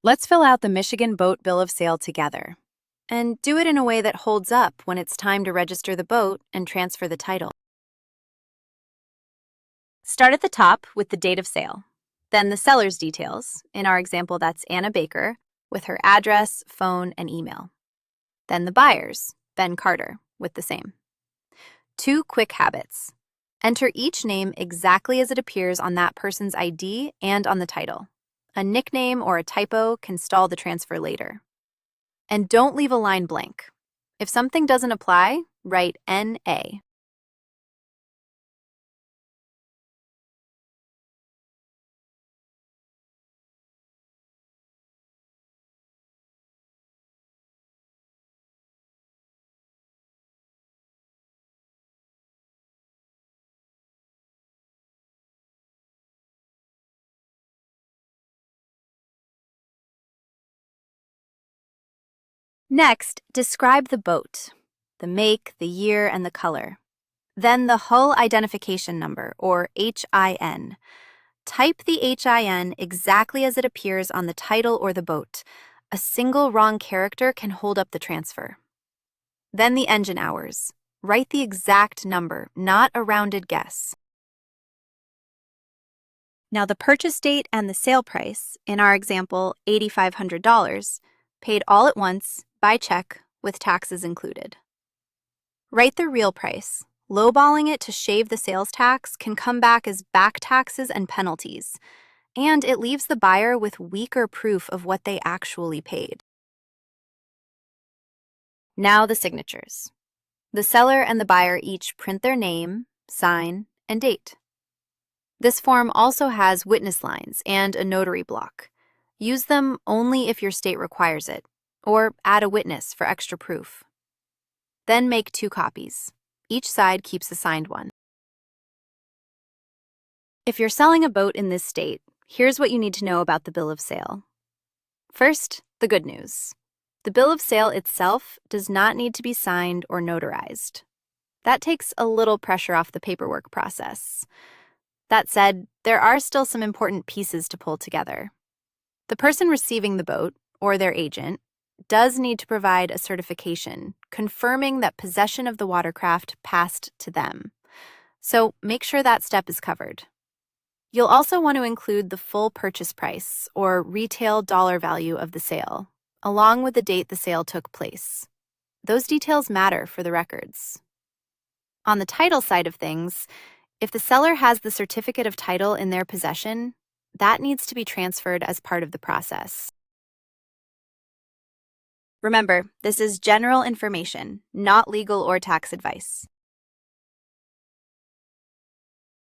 Let's fill out the Michigan Boat Bill of Sale together. And do it in a way that holds up when it's time to register the boat and transfer the title. Start at the top with the date of sale. Then the seller's details. In our example, that's Anna Baker, with her address, phone, and email. Then the buyer's, Ben Carter, with the same. 2 quick habits. Enter each name exactly as it appears on that person's ID and on the title. A nickname or a typo can stall the transfer later. And don't leave a line blank. If something doesn't apply, write NA. Next, describe the boat, the make, the year, and the color. Then the hull identification number, or HIN. Type the HIN exactly as it appears on the title or the boat. A single wrong character can hold up the transfer. Then the engine hours. Write the exact number, not a rounded guess. Now the purchase date and the sale price, in our example, $8,500, paid all at once, by check, with taxes included. Write the real price. Lowballing it to shave the sales tax can come back as back taxes and penalties, and it leaves the buyer with weaker proof of what they actually paid. Now the signatures. The seller and the buyer each print their name, sign, and date. This form also has witness lines and a notary block. Use them only if your state requires it, or add a witness for extra proof. Then make 2 copies. Each side keeps a signed one. If you're selling a boat in this state, here's what you need to know about the bill of sale. First, the good news. The bill of sale itself does not need to be signed or notarized. That takes a little pressure off the paperwork process. That said, there are still some important pieces to pull together. The person receiving the boat, or their agent, does need to provide a certification confirming that possession of the watercraft passed to them. So make sure that step is covered. You'll also want to include the full purchase price, or retail dollar value of the sale, along with the date the sale took place. Those details matter for the records. On the title side of things, if the seller has the certificate of title in their possession, that needs to be transferred as part of the process. Remember, this is general information, not legal or tax advice.